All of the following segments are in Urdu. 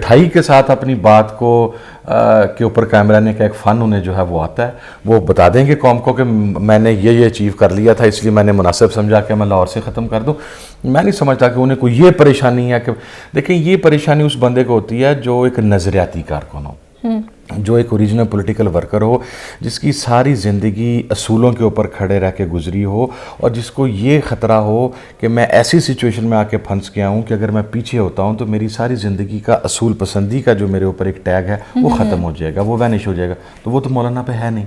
مٹھائی کے ساتھ اپنی بات کو کے اوپر قائم رہنے کا ایک فن انہیں جو ہے وہ آتا ہے. وہ بتا دیں گے قوم کو کہ میں نے یہ اچیو کر لیا تھا، اس لیے میں نے مناسب سمجھا کہ میں لاہور سے ختم کر دوں. میں نہیں سمجھتا کہ انہیں کوئی یہ پریشانی ہے کہ دیکھیں یہ پریشانی اس بندے کو ہوتی ہے جو ایک نظریاتی کارکن ہو، جو ایک اوریجنل پولیٹیکل ورکر ہو، جس کی ساری زندگی اصولوں کے اوپر کھڑے رہ کے گزری ہو، اور جس کو یہ خطرہ ہو کہ میں ایسی سچویشن میں آ کے پھنس گیا ہوں کہ اگر میں پیچھے ہوتا ہوں تو میری ساری زندگی کا اصول پسندی کا جو میرے اوپر ایک ٹیگ ہے وہ ختم ہو جائے گا، وہ وینش ہو جائے گا. تو وہ تو مولانا پہ ہے نہیں.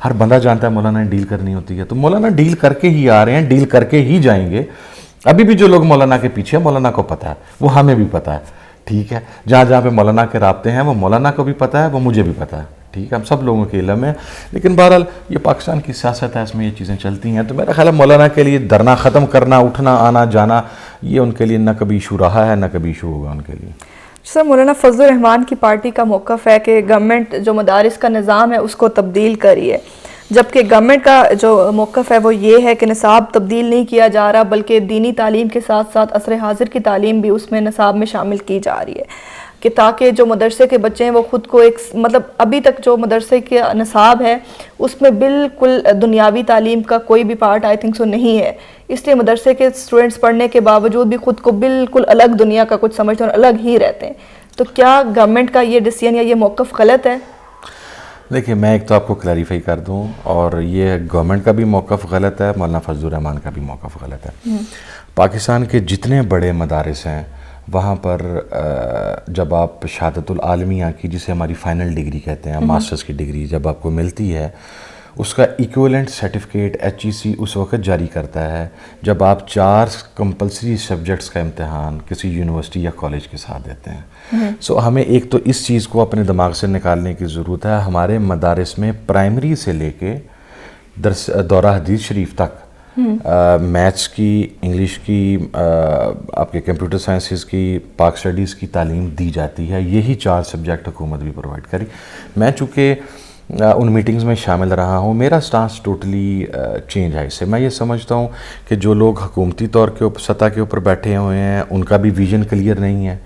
ہر بندہ جانتا ہے مولانا نے ڈیل کرنی ہوتی ہے، تو مولانا ڈیل کر کے ہی آ رہے ہیں، ڈیل کر کے ہی جائیں گے. ابھی بھی جو لوگ مولانا کے پیچھے ہیں مولانا کو پتہ ہے، وہ ہمیں بھی پتہ ہے. ٹھیک ہے، جہاں جہاں پہ مولانا کے رابطے ہیں وہ مولانا کو بھی پتہ ہے، وہ مجھے بھی پتہ ہے. ٹھیک ہے، ہم سب لوگوں کے علم ہے. لیکن بہرحال یہ پاکستان کی سیاست ہے، اس میں یہ چیزیں چلتی ہیں. تو میرا خیال ہے مولانا کے لیے دھرنا ختم کرنا، اٹھنا آنا جانا، یہ ان کے لیے نہ کبھی ایشو رہا ہے نہ کبھی ایشو ہوگا ان کے لیے. سر، مولانا فضل الرحمان کی پارٹی کا موقف ہے کہ گورنمنٹ جو مدارس کا نظام ہے اس کو تبدیل کری ہے، جبکہ گورنمنٹ کا جو موقف ہے وہ یہ ہے کہ نصاب تبدیل نہیں کیا جا رہا، بلکہ دینی تعلیم کے ساتھ ساتھ عصر حاضر کی تعلیم بھی اس میں نصاب میں شامل کی جا رہی ہے، کہ تاکہ جو مدرسے کے بچے ہیں وہ خود کو ایک مطلب ابھی تک جو مدرسے کا نصاب ہے اس میں بالکل دنیاوی تعلیم کا کوئی بھی پارٹ آئی تھنک سو نہیں ہے. اس لیے مدرسے کے اسٹوڈنٹس پڑھنے کے باوجود بھی خود کو بالکل الگ دنیا کا کچھ سمجھتے ہیں اور الگ ہی رہتے ہیں. تو کیا گورنمنٹ کا یہ ڈیسیژن یا یہ موقف غلط ہے؟ دیکھیے، میں ایک تو آپ کو کلیریفائی کر دوں، اور یہ گورنمنٹ کا بھی موقف غلط ہے، مولانا فضل الرحمان کا بھی موقف غلط ہے. پاکستان کے جتنے بڑے مدارس ہیں وہاں پر جب آپ شہادت العالمیہ کی، جسے ہماری فائنل ڈگری کہتے ہیں، ماسٹرز کی ڈگری جب آپ کو ملتی ہے، اس کا ایکویلنٹ سرٹیفکیٹ HEC اس وقت جاری کرتا ہے جب آپ 4 کمپلسری سبجیکٹس کا امتحان کسی یونیورسٹی یا کالج کے ساتھ دیتے ہیں. سو ہمیں ایک تو اس چیز کو اپنے دماغ سے نکالنے کی ضرورت ہے. ہمارے مدارس میں پرائمری سے لے کے دورہ حدیث شریف تک میتھس کی، انگلش کی، آپ کے کمپیوٹر سائنسز کی، پاک اسٹڈیز کی تعلیم دی جاتی ہے. یہی 4 سبجیکٹ حکومت بھی پرووائڈ کری. میں چونکہ ان میٹنگز میں شامل رہا ہوں، میرا سٹانس ٹوٹلی چینج ہے اس سے. میں یہ سمجھتا ہوں کہ جو لوگ حکومتی طور کے سطح کے اوپر بیٹھے ہوئے ہیں ان کا بھی ویژن کلیئر نہیں ہے،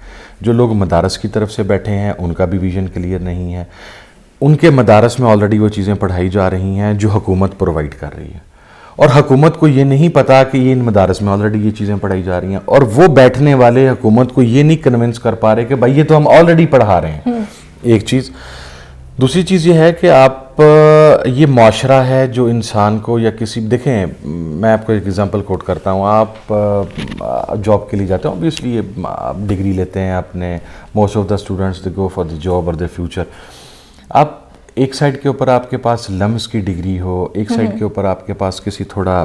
جو لوگ مدارس کی طرف سے بیٹھے ہیں ان کا بھی ویژن کلیئر نہیں ہے. ان کے مدارس میں آلریڈی وہ چیزیں پڑھائی جا رہی ہیں جو حکومت پرووائڈ کر رہی ہے، اور حکومت کو یہ نہیں پتا کہ یہ ان مدارس میں آلریڈی یہ چیزیں پڑھائی جا رہی ہیں، اور وہ بیٹھنے والے حکومت کو یہ نہیں کنونس کر پا رہے کہ بھائی یہ تو ہم آلریڈی پڑھا رہے ہیں. ایک چیز. دوسری چیز یہ ہے کہ آپ یہ معاشرہ ہے جو انسان کو یا کسی، دیکھیں میں آپ کو ایک ایگزامپل کوٹ کرتا ہوں. آپ جاب کے لیے جاتے ہیں، اوبیسلی آپ ڈگری لیتے ہیں اپنے، most of the students they go for the job اور دی فیوچر. آپ ایک سائڈ کے اوپر آپ کے پاس لمس کی ڈگری ہو، ایک سائڈ کے اوپر آپ کے پاس کسی تھوڑا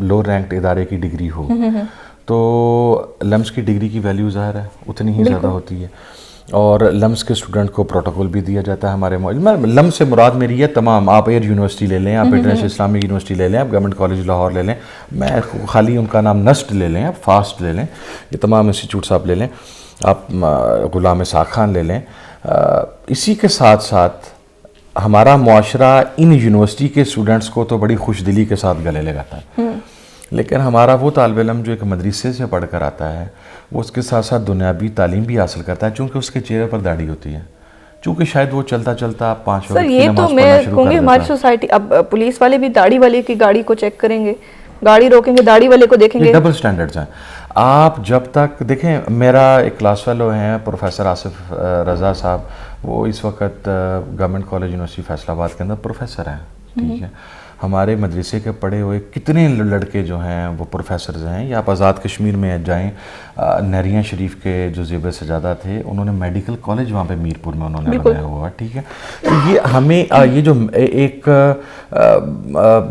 لو رینکڈ ادارے کی ڈگری ہو، تو لمس کی ڈگری کی ویلیو ظاہر ہے اتنی ہی زیادہ ہوتی ہے. اور لمس کے اسٹوڈنٹ کو پروٹوکول بھی دیا جاتا ہے ہمارے لمس سے مراد میری ہے تمام. آپ ایئر یونیورسٹی لے لیں، آپ انٹرنیشنل اسلامک یونیورسٹی لے لیں، آپ گورنمنٹ کالج لاہور لے لیں، میں خالی ان کا نام نسٹ لے لیں، آپ فاسٹ لے لیں، یہ تمام انسٹیٹیوٹس آپ لے لیں، آپ غلام اسحاق خان لے لیں. اسی کے ساتھ ساتھ ہمارا معاشرہ ان یونیورسٹی کے اسٹوڈنٹس کو تو بڑی خوش دلی کے ساتھ گلے لگاتا ہے، لیکن ہمارا وہ طالب علم جو ایک مدرسے سے پڑھ کر آتا ہے وہ اس کے ساتھ ساتھ دنیاوی تعلیم بھی حاصل کرتا ہے، چونکہ اس کے چہرے پر داڑھی ہوتی ہے، چونکہ شاید وہ چلتا چلتا 5 وقت کی نماز پڑھنا شروع کر دیتا ہے. سر، یہ تو میں کہوں گی ہماری سوسائٹی، اب پولیس والے بھی داڑھی والے کی گاڑی کو چیک کریں گے، گاڑی روکیں گے داڑھی والے کو دیکھیں گے. ڈبل سٹینڈرڈز ہیں. آپ جب تک دیکھیں، میرا ایک کلاس فیلو ہیں پروفیسر آصف رضا صاحب، وہ اس وقت گورنمنٹ کالج یونیورسٹی فیصل آباد کے اندر پروفیسر ہیں. ٹھیک ہے، ہمارے مدرسے کے پڑھے ہوئے کتنے لڑکے جو ہیں وہ پروفیسرز ہیں. یا آپ آزاد کشمیر میں جائیں، نہریاں شریف کے جو زیب سجادہ تھے انہوں نے میڈیکل کالج وہاں پہ میرپور میں انہوں نے بنایا ہوا. ٹھیک ہے، تو یہ ہمیں یہ جو ایک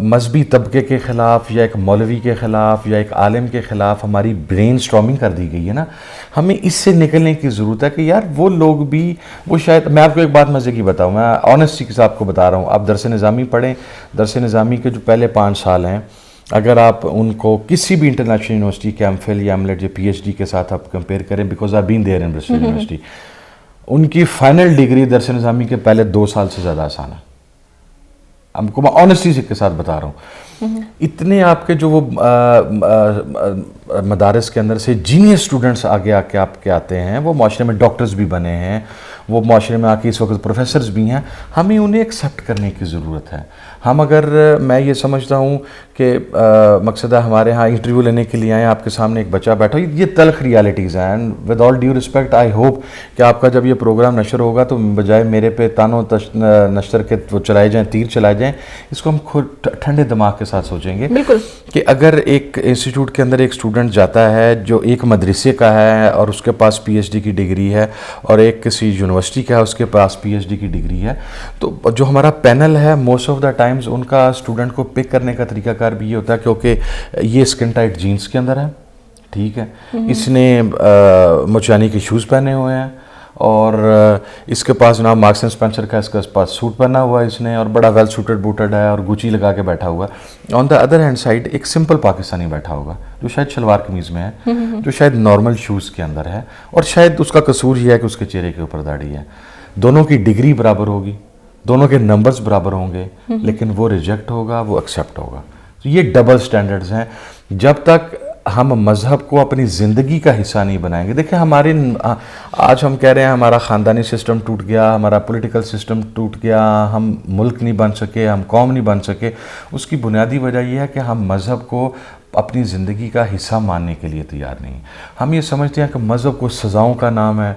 مذہبی طبقے کے خلاف یا ایک مولوی کے خلاف یا ایک عالم کے خلاف ہماری برین سٹارمنگ کر دی گئی ہے نا، ہمیں اس سے نکلنے کی ضرورت ہے کہ یار وہ لوگ بھی، وہ شاید، میں آپ کو ایک بات مزے کی بتاؤں، میں آنیسٹی کے ساتھ آپ کو بتا رہا ہوں. آپ درس نظامی پڑھیں، درس نظامی کے جو پہلے 5 سال ہیں اگر آپ ان کو کسی بھی انٹرنیشنل یونیورسٹی کے ایم فل یا ایملیٹ یا PhD کے ساتھ آپ کمپیئر کریں، because I been there in Bristol university, ان کی فائنل ڈگری درس نظامی کے پہلے 2 سال سے زیادہ آسان ہے. آپ کو میں آنیسٹی کے ساتھ بتا رہا ہوں. اتنے آپ کے جو وہ مدارس کے اندر سے جینئر اسٹوڈنٹس آگے آ کے آپ کے آتے ہیں، وہ معاشرے میں ڈاکٹرز بھی بنے ہیں، وہ معاشرے میں آ کے اس وقت پروفیسرز بھی ہیں، ہمیں انہیں ایکسیپٹ کرنے کی ضرورت ہے. ہم اگر میں یہ سمجھتا ہوں کہ مقصد ہے ہمارے ہاں انٹرویو لینے کے لیے آئیں، آپ کے سامنے ایک بچہ بیٹھا ہو، یہ تلخ ریالٹیز ہیں. And with all due respect I hope کہ آپ کا جب یہ پروگرام نشر ہوگا تو بجائے میرے پہ تانوں نشر کے وہ چلائے جائیں، تیر چلائے جائیں، اس کو ہم خود ٹھنڈے دماغ کے ساتھ سوچیں گے. بالکل کہ اگر ایک انسٹیٹیوٹ کے اندر ایک اسٹوڈنٹ جاتا ہے جو ایک مدرسے کا ہے اور اس کے پاس پی ایچ ڈی کی ڈگری ہے، اور ایک کسی یونیورسٹی کا ہے اس کے پاس پی ایچ ڈی کی ڈگری ہے، تو جو ہمارا پینل ہے most of the times in کا اسٹوڈنٹ کو پک کرنے کا طریقہ کار بھی یہ ہوتا ہے کیونکہ یہ اسکن ٹائٹ جینس کے اندر ہے، ٹھیک ہے، اس نے مچانی کے شوز پہنے ہوئے ہیں، اور اس کے پاس جناب مارکس اینڈ اسپینسر کا اس کے پاس سوٹ پہنا ہوا ہے اس نے، اور بڑا ویل سوٹڈ بوٹڈ ہے اور گوچی لگا کے بیٹھا ہوا ہے. آن دا ادر ہینڈ سائڈ ایک سمپل پاکستانی بیٹھا ہوگا جو شاید شلوار قمیض میں ہے، جو شاید نارمل شوز کے اندر ہے، اور شاید اس کا قصور یہ ہے کہ اس کے چہرے کے اوپر داڑھی ہے. دونوں کی ڈگری برابر ہوگی، دونوں کے نمبرز برابر ہوں گے، لیکن وہ ریجیکٹ ہوگا، وہ ایکسیپٹ ہوگا. تو یہ ڈبل سٹینڈرڈز ہیں. جب تک ہم مذہب کو اپنی زندگی کا حصہ نہیں بنائیں گے، دیکھیں ہمارے آج ہم کہہ رہے ہیں ہمارا خاندانی سسٹم ٹوٹ گیا، ہمارا پولیٹیکل سسٹم ٹوٹ گیا، ہم ملک نہیں بن سکے، ہم قوم نہیں بن سکے. اس کی بنیادی وجہ یہ ہے کہ ہم مذہب کو اپنی زندگی کا حصہ ماننے کے لیے تیار نہیں. ہم یہ سمجھتے ہیں کہ مذہب کو سزاؤں کا نام ہے،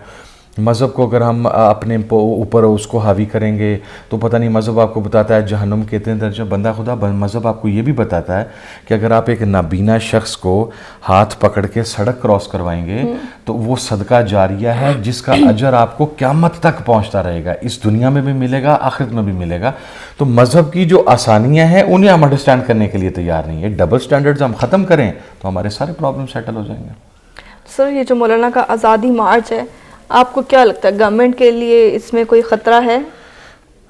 مذہب کو اگر ہم اپنے اوپر اس کو حاوی کریں گے تو پتہ نہیں، مذہب آپ کو بتاتا ہے جہنم کے اتنے درجے. بندہ خدا مذہب آپ کو یہ بھی بتاتا ہے کہ اگر آپ ایک نابینا شخص کو ہاتھ پکڑ کے سڑک کراس کروائیں گے تو وہ صدقہ جاریہ ہے جس کا اجر آپ کو قیامت تک پہنچتا رہے گا، اس دنیا میں بھی ملے گا، آخرت میں بھی ملے گا. تو مذہب کی جو آسانیاں ہیں انہیں ہم انڈرسٹینڈ کرنے کے لیے تیار نہیں ہے. ڈبل سٹینڈرڈز ہم ختم کریں تو ہمارے سارے پرابلم سیٹل ہو جائیں گے. سر یہ جو مولانا کا آزادی مارچ ہے، آپ کو کیا لگتا ہے گورنمنٹ کے لیے اس میں کوئی خطرہ ہے؟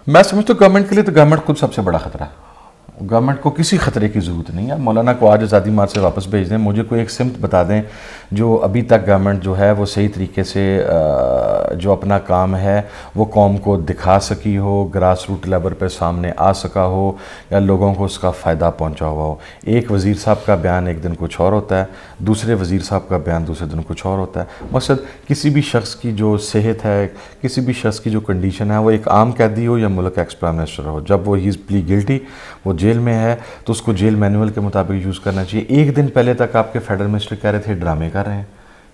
میں سمجھتا ہوں گورنمنٹ کے لیے تو گورنمنٹ خود سب سے بڑا خطرہ ہے. گورنمنٹ کو کسی خطرے کی ضرورت نہیں ہے. مولانا کو آج آزادی مارچ سے واپس بھیج دیں، مجھے کوئی ایک سمت بتا دیں جو ابھی تک گورنمنٹ جو ہے وہ صحیح طریقے سے جو اپنا کام ہے وہ قوم کو دکھا سکی ہو، گراس روٹ لیول پہ سامنے آ سکا ہو، یا لوگوں کو اس کا فائدہ پہنچا ہوا ہو. ایک وزیر صاحب کا بیان ایک دن کچھ اور ہوتا ہے، دوسرے وزیر صاحب کا بیان دوسرے دن کچھ اور ہوتا ہے. مقصد کسی بھی شخص کی جو صحت ہے، کسی بھی شخص کی جو کنڈیشن ہے، وہ ایک عام قیدی ہو یا ملک ایکس پرائم منسٹر ہو، جب وہ ہی از پلی گلٹی، وہ جیل میں ہے تو اس کو جیل مینول کے مطابق یوز کرنا چاہیے. ایک دن پہلے تک آپ کے فیڈرل منسٹر کہہ رہے تھے ڈرامے کر رہے ہیں،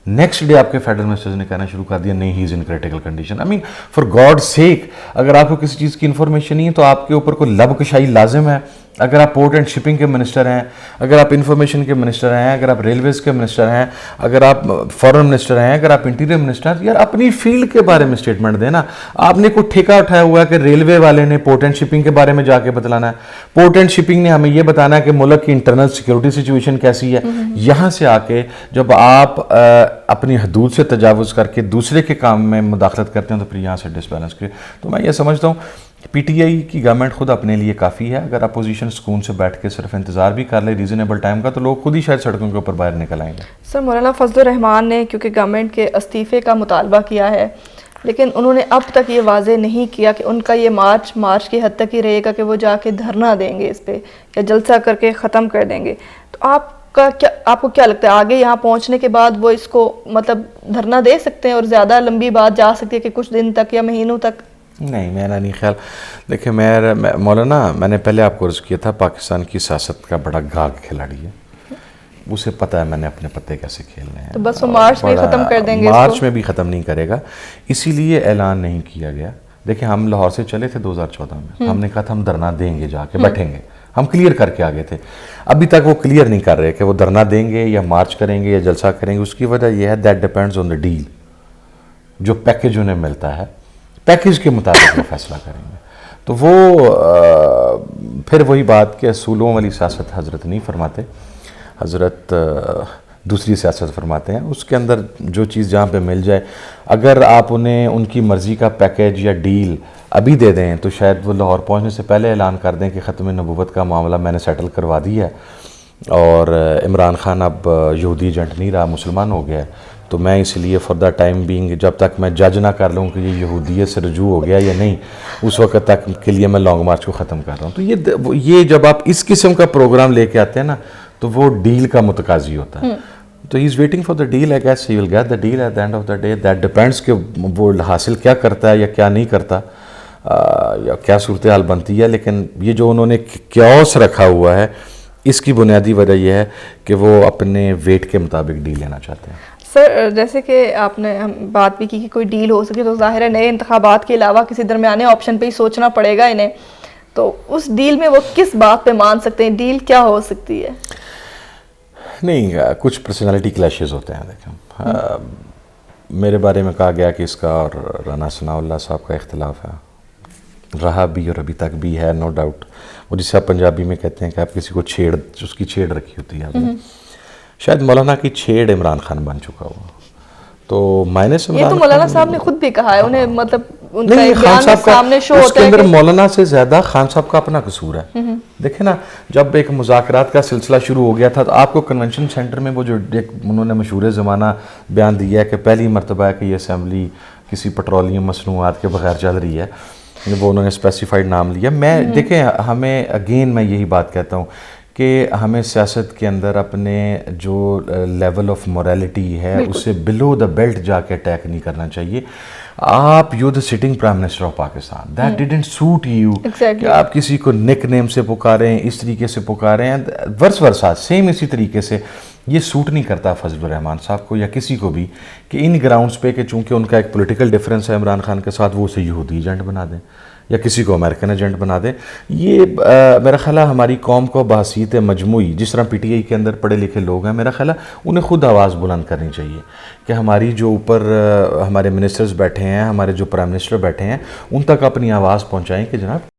نیکسٹ ڈے آپ کے فیڈرل منسٹرز نے کہنا شروع کر دیا نہیں، he is in critical condition. I mean for God sake, اگر آپ کو کسی چیز کی انفارمیشن نہیں ہے تو آپ کے اوپر کوئی لب کشائی لازم ہے. اگر آپ پورٹ اینڈ شپنگ کے منسٹر ہیں، اگر آپ انفارمیشن کے منسٹر ہیں، اگر آپ ریلویز کے منسٹر ہیں، اگر آپ فارن منسٹر ہیں، اگر آپ انٹیریئر منسٹر ہیں، یار اپنی فیلڈ کے بارے میں اسٹیٹمنٹ دینا. آپ نے کوئی ٹھیکہ اٹھایا ہوا ہے کہ ریلوے والے نے پورٹ اینڈ شپنگ کے بارے میں جا کے بتلانا ہے، پورٹ اینڈ شپنگ نے ہمیں یہ بتانا ہے کہ ملک کی انٹرنل سیکیورٹی سچویشن کیسی ہے. یہاں سے آ کے جب آپ اپنی حدود سے تجاوز کر کے دوسرے کے کام میں مداخلت کرتے ہیں تو پھر یہاں سے ڈس بیلنس کے. تو میں یہ سمجھتا ہوں پی ٹی آئی کی گورنمنٹ خود اپنے لیے کافی ہے. اگر اپوزیشن سکون سے بیٹھ کے صرف انتظار بھی کر لے ریزنیبل ٹائم کا تو لوگ خود ہی شاید سڑکوں کے اوپر باہر نکل آئیں گے. سر مولانا فضل الرحمان نے کیونکہ گورنمنٹ کے استعفے کا مطالبہ کیا ہے، لیکن انہوں نے اب تک یہ واضح نہیں کیا کہ ان کا یہ مارچ کی حد تک ہی رہے گا کہ وہ جا کے دھرنا دیں گے اس پہ یا جلسہ کر کے ختم کر دیں گے. تو آپ کو کیا لگتا ہے آگے یہاں پہنچنے کے بعد وہ اس کو مطلب دھرنا دے سکتے ہیں اور زیادہ لمبی بات جا سکتی ہے کہ کچھ دن تک یا مہینوں تک؟ نہیں، میرا نہیں خیال. دیکھیں مولانا، میں نے پہلے آپ کو عرض کیا تھا پاکستان کی سیاست کا بڑا گاگ کھلاڑی ہے، اسے پتہ ہے میں نے اپنے پتے کیسے کھیلنے ہیں. تو بس وہ مارچ میں ختم کر دیں گے، مارچ میں بھی ختم نہیں کرے گا، اسی لیے اعلان نہیں کیا گیا. دیکھیں ہم لاہور سے چلے تھے 2014 میں، ہم نے کہا تھا ہم دھرنا دیں گے، جا کے بیٹھیں گے، ہم کلیئر کر کے آگے تھے. ابھی تک وہ کلیئر نہیں کر رہے کہ وہ دھرنا دیں گے یا مارچ کریں گے یا جلسہ کریں گے. اس کی وجہ یہ ہے that depends on the deal, جو پیکیج انہیں ملتا ہے پیکیج کے مطابق وہ فیصلہ کریں گے. تو وہ پھر وہی بات کہ اصولوں والی سیاست حضرت نہیں فرماتے، حضرت دوسری سیاست فرماتے ہیں. اس کے اندر جو چیز جہاں پہ مل جائے، اگر آپ انہیں ان کی مرضی کا پیکیج یا ڈیل ابھی دے دیں تو شاید وہ لاہور پہنچنے سے پہلے اعلان کر دیں کہ ختم نبوت کا معاملہ میں نے سیٹل کروا دیا ہے اور عمران خان اب یہودی ایجنٹ نہیں رہا، مسلمان ہو گیا ہے. تو میں اس لیے فار دا ٹائم بینگ جب تک میں جج نہ کر لوں کہ یہ یہودیت سے رجوع ہو گیا یا نہیں، اس وقت تک کے لیے میں لانگ مارچ کو ختم کر رہا ہوں. تو یہ جب آپ اس قسم کا پروگرام لے کے آتے ہیں نا تو وہ ڈیل کا متقاضی ہوتا ہے. تو he is waiting for the deal. I guess he will get the deal at the end of the day. That depends کہ وہ حاصل کیا کرتا ہے یا کیا نہیں کرتا, یا کیا صورتحال بنتی ہے. لیکن یہ جو انہوں نے کیوس رکھا ہوا ہے, اس کی بنیادی وجہ یہ ہے کہ وہ اپنے ویٹ کے مطابق ڈیل لینا چاہتے ہیں. سر جیسے کہ آپ نے بات بھی کی کہ کوئی ڈیل ہو سکے, تو ظاہر ہے نئے انتخابات کے علاوہ کسی درمیانے آپشن پہ ہی سوچنا پڑے گا انہیں. تو اس ڈیل میں وہ کس بات پہ مان سکتے ہیں, ڈیل کیا ہو سکتی ہے؟ نہیں, کچھ پرسنالٹی کلیشز ہوتے ہیں. دیکھیں, میرے بارے میں کہا گیا کہ اس کا اور رانا ثناء اللہ صاحب کا اختلاف ہے, رہا بھی اور ابھی تک بھی ہے, نو ڈاؤٹ. وہ جسے آپ پنجابی میں کہتے ہیں کہ آپ کسی کو اس کی چھیڑ رکھی ہوتی ہے. شاید مولانا کی چھیڑ عمران خان بن چکا ہوا, تو مائنس یہ تو مولانا صاحب نے خود بھی کہا ہے. انہیں مطلب ان کا ایک خان بیان صاحب کا سامنے شو اس ہوتا کے ہے اندر کہ مولانا سے زیادہ خان صاحب کا اپنا قصور ہے. دیکھیں نا, جب ایک مذاکرات کا سلسلہ شروع ہو گیا تھا تو آپ کو کنونشن سینٹر میں وہ جو انہوں نے مشہور زمانہ بیان دیا ہے کہ پہلی مرتبہ ہے کہ یہ اسمبلی کسی پٹرولیم مصنوعات کے بغیر چل رہی ہے, وہ انہوں نے اسپیسیفائڈ نام لیا. میں دیکھیں, ہمیں اگین میں یہی بات کہتا ہوں کہ ہمیں سیاست کے اندر اپنے جو لیول آف موریلٹی ہے اسے بلو دا بیلٹ جا کے اٹیک نہیں کرنا چاہیے. آپ you the sitting prime minister of Pakistan, that didn't suit you کہ آپ کسی کو نک نیم سے پکاریں, اس طریقے سے پکاریں, ورس ورسا سیم اسی طریقے سے. یہ سوٹ نہیں کرتا فضل الرحمان صاحب کو یا کسی کو بھی کہ ان گراؤنڈز پہ کہ چونکہ ان کا ایک پولیٹیکل ڈفرینس ہے عمران خان کے ساتھ, وہ اسے یہودی ایجنٹ بنا دیں یا کسی کو امریکن ایجنٹ بنا دیں. یہ میرا خیال ہے ہماری قوم کو بحثیت مجموعی, جس طرح پی ٹی آئی کے اندر پڑھے لکھے لوگ ہیں, میرا خیال ہے انہیں خود آواز بلند کرنی چاہیے کہ ہماری جو اوپر ہمارے منسٹرز بیٹھے ہیں, ہمارے جو پرائم منسٹر بیٹھے ہیں, ان تک اپنی آواز پہنچائیں کہ جناب